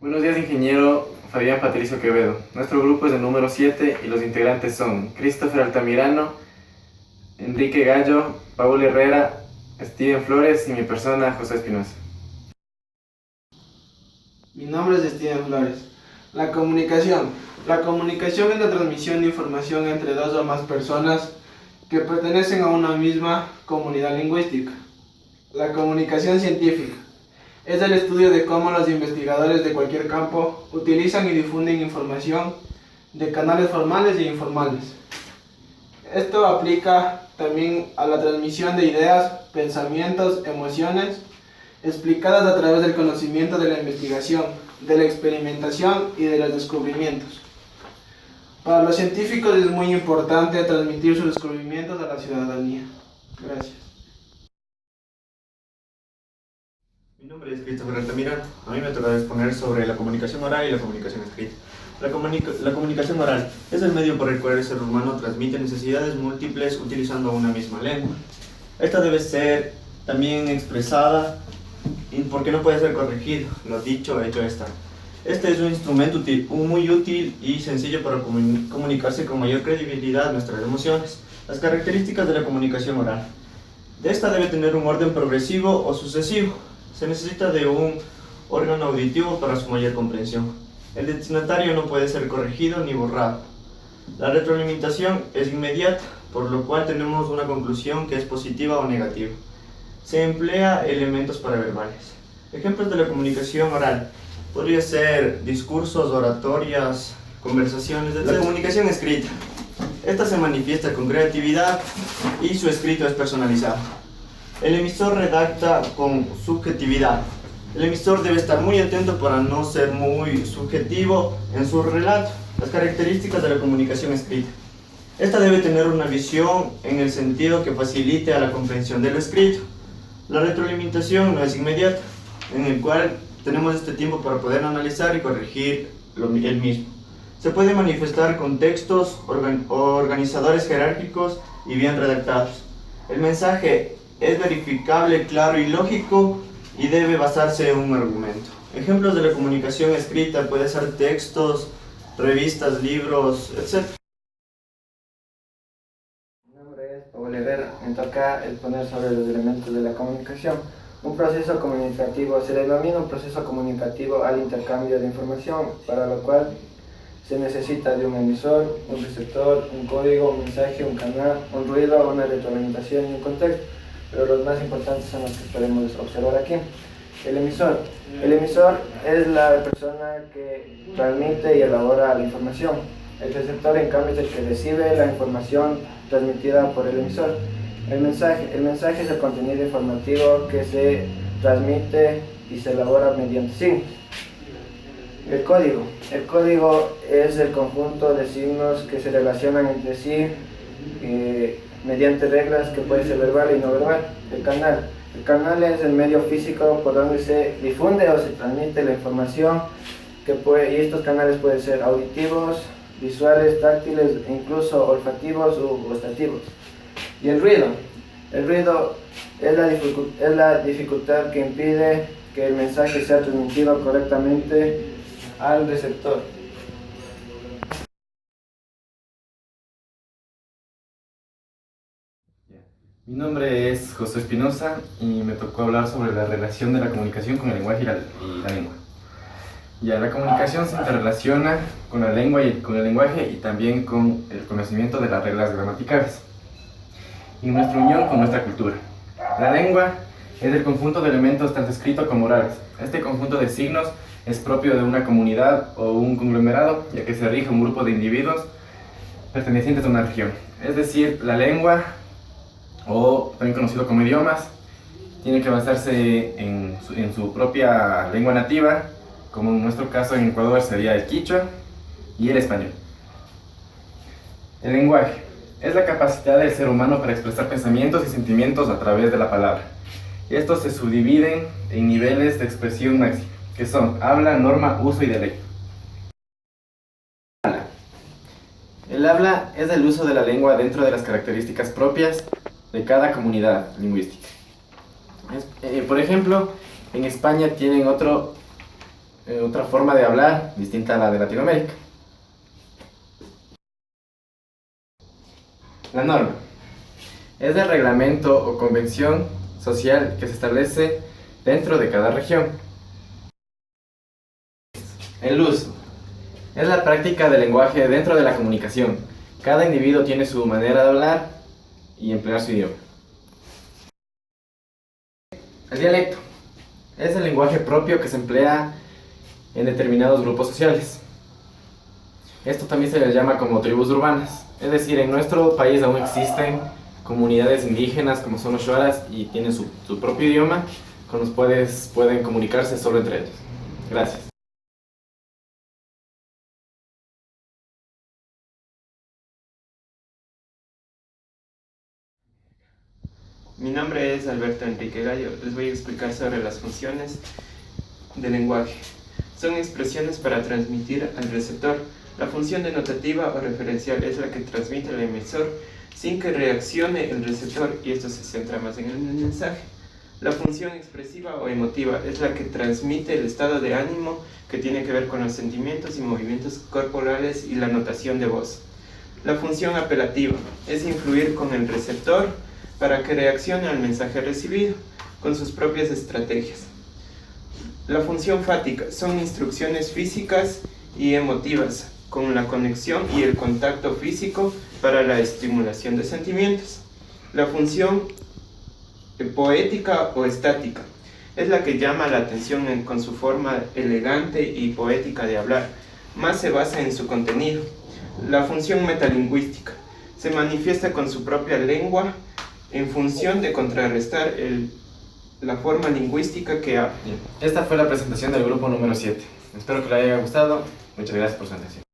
Buenos días, ingeniero Fabián Patricio Quevedo. Nuestro grupo es el número 7 y los integrantes son Christopher Altamirano, Enrique Gallo, Paul Herrera, Steven Flores y mi persona, José Espinosa. Mi nombre es Steven Flores. La comunicación. La comunicación es la transmisión de información entre dos o más personas que pertenecen a una misma comunidad lingüística. La comunicación científica es el estudio de cómo los investigadores de cualquier campo utilizan y difunden información de canales formales e informales. Esto aplica también a la transmisión de ideas, pensamientos, emociones, explicadas a través del conocimiento de la investigación, de la experimentación y de los descubrimientos. Para los científicos es muy importante transmitir sus descubrimientos a la ciudadanía. Gracias. Mi nombre es Christopher Altamirano. A mí me toca exponer sobre la comunicación oral y la comunicación escrita. La comunicación oral es el medio por el cual el ser humano transmite necesidades múltiples utilizando una misma lengua. Esta debe ser también expresada porque no puede ser corregido. Lo dicho, hecho está. Este es un instrumento muy útil y sencillo para comunicarse con mayor credibilidad nuestras emociones. Las características de la comunicación oral. De esta debe tener un orden progresivo o sucesivo. Se necesita de un órgano auditivo para su mayor comprensión. El destinatario no puede ser corregido ni borrado. La retroalimentación es inmediata, por lo cual tenemos una conclusión que es positiva o negativa. Se emplea elementos paraverbales. Ejemplos de la comunicación oral. Podría ser discursos, oratorias, conversaciones, etc. La comunicación escrita. Esta se manifiesta con creatividad y su escrito es personalizado. El emisor redacta con subjetividad. El emisor debe estar muy atento para no ser muy subjetivo en su relato. Las características de la comunicación escrita. Esta debe tener una visión en el sentido que facilite a la comprensión de lo escrito. La retroalimentación no es inmediata, en el cual tenemos este tiempo para poder analizar y corregir el mismo. Se puede manifestar con textos organizadores jerárquicos y bien redactados. El mensaje es verificable, claro y lógico y debe basarse en un argumento. Ejemplos de la comunicación escrita pueden ser textos, revistas, libros, etc. Mi nombre es Paul Herrera. Me toca exponer sobre los elementos de la comunicación. Un proceso comunicativo se denomina un proceso comunicativo al intercambio de información, para lo cual se necesita de un emisor, un receptor, un código, un mensaje, un canal, un ruido, una retroalimentación y un contexto. Pero los más importantes son los que podemos observar aquí. El emisor. El emisor es la persona que transmite y elabora la información. El receptor, en cambio, es el que recibe la información transmitida por el emisor. El mensaje es el contenido informativo que se transmite y se elabora mediante signos. El código es el conjunto de signos que se relacionan entre sí mediante reglas que pueden ser verbal y no verbal. El canal es el medio físico por donde se difunde o se transmite la información y estos canales pueden ser auditivos, visuales, táctiles e incluso olfativos u gustativos. Y el ruido es la dificultad que impide que el mensaje sea transmitido correctamente al receptor. Mi nombre es José Espinosa y me tocó hablar sobre la relación de la comunicación con el lenguaje y la lengua. La comunicación se interrelaciona con la lengua y con el lenguaje y también con el conocimiento de las reglas gramaticales y nuestra unión con nuestra cultura. La lengua es el conjunto de elementos tanto escritos como orales. Este conjunto de signos es propio de una comunidad o un conglomerado, ya que se rige un grupo de individuos pertenecientes a una región. Es decir, la lengua, o también conocido como idiomas, tiene que basarse en su propia lengua nativa, como en nuestro caso en Ecuador sería el quichua y el español. El lenguaje es la capacidad del ser humano para expresar pensamientos y sentimientos a través de la palabra. Estos se subdividen en niveles de expresión máxima, que son habla, norma, uso y deleite. El habla es el uso de la lengua dentro de las características propias de cada comunidad lingüística. Por ejemplo, en España tienen otro otra forma de hablar distinta a la de Latinoamérica. La norma es el reglamento o convención social que se establece dentro de cada región. El uso es la práctica del lenguaje dentro de la comunicación. Cada individuo tiene su manera de hablar y emplear su idioma. El dialecto es el lenguaje propio que se emplea en determinados grupos sociales. Esto también se les llama como tribus urbanas. Es decir, en nuestro país aún existen comunidades indígenas como son los shuaras y tienen su propio idioma con los cuales pueden comunicarse solo entre ellos. Gracias. Mi nombre es Alberto Enrique Gallo. Les voy a explicar sobre las funciones del lenguaje. Son expresiones para transmitir al receptor. La función denotativa o referencial es la que transmite al emisor sin que reaccione el receptor, y esto se centra más en el mensaje. La función expresiva o emotiva es la que transmite el estado de ánimo que tiene que ver con los sentimientos y movimientos corporales y la notación de voz. La función apelativa es influir con el receptor para que reaccione al mensaje recibido con sus propias estrategias. La función fática son instrucciones físicas y emotivas con la conexión y el contacto físico para la estimulación de sentimientos. La función poética o estática es la que llama la atención con su forma elegante y poética de hablar, más se basa en su contenido. La función metalingüística se manifiesta con su propia lengua en función de contrarrestar la forma lingüística que habla. Esta fue la presentación del grupo número 7. Espero que les haya gustado. Muchas gracias por su atención.